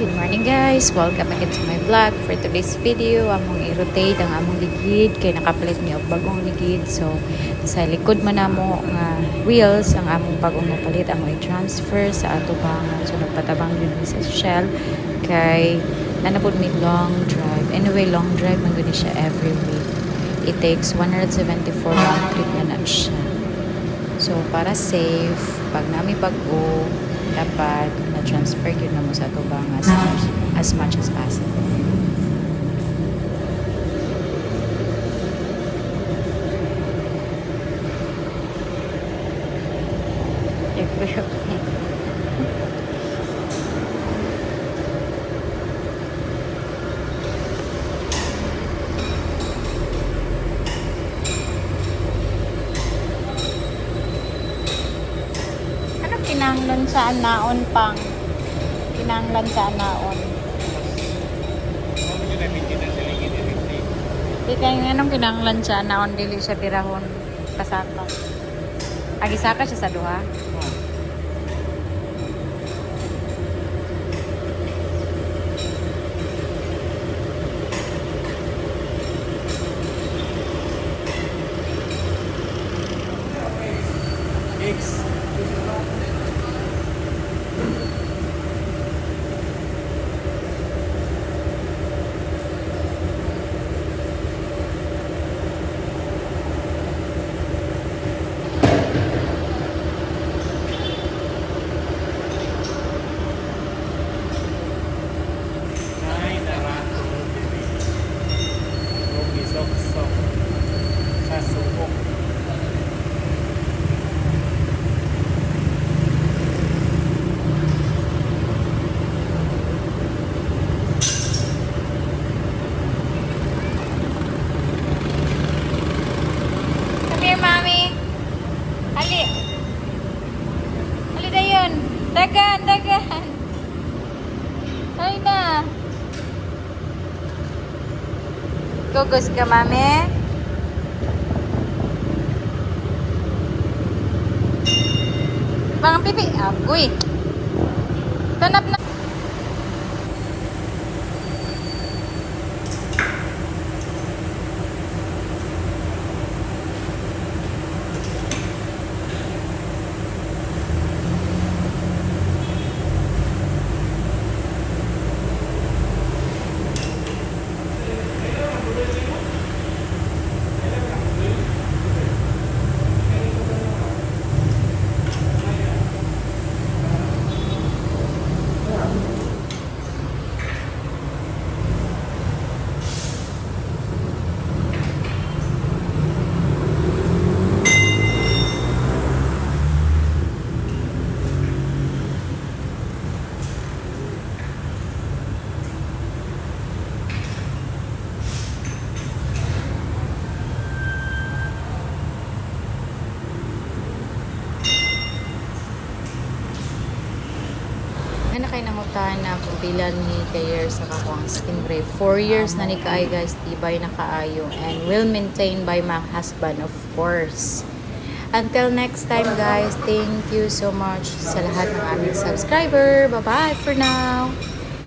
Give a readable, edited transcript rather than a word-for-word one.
Good morning guys! Welcome again to my vlog. For today's video, among i-rotate ang among ligid kay nakapalit niya og bagong ligid. So sa likod man namo nga wheels ang among bagong napalit among i-transfer sa ato bangan. So nagpatabang yun sa shell kay nanapod mi long drive. Anyway, long drive man gud siya every week. It takes 174 round trip na siya. So para safe, pag nami bag-o dapat na-transfer yun na mo sa tubang as much as possible. Kinanglan sa naon pang kinanglan sa naon di kaya nga nung kinanglan sa naon dili siya birahon kasaka agisaka siya sa duha. Dagan. Ay na. Gugos ka, mami? Mga pipi. Agoy. Tanap na. Ano kayo nangutan na kung pila ni kayer sa kakuang stingray. 4 years na ni kaay guys, tibay na kaayo and will maintain by my husband of course. Until next time guys, thank you so much sa lahat ng aming subscriber. Bye bye for now!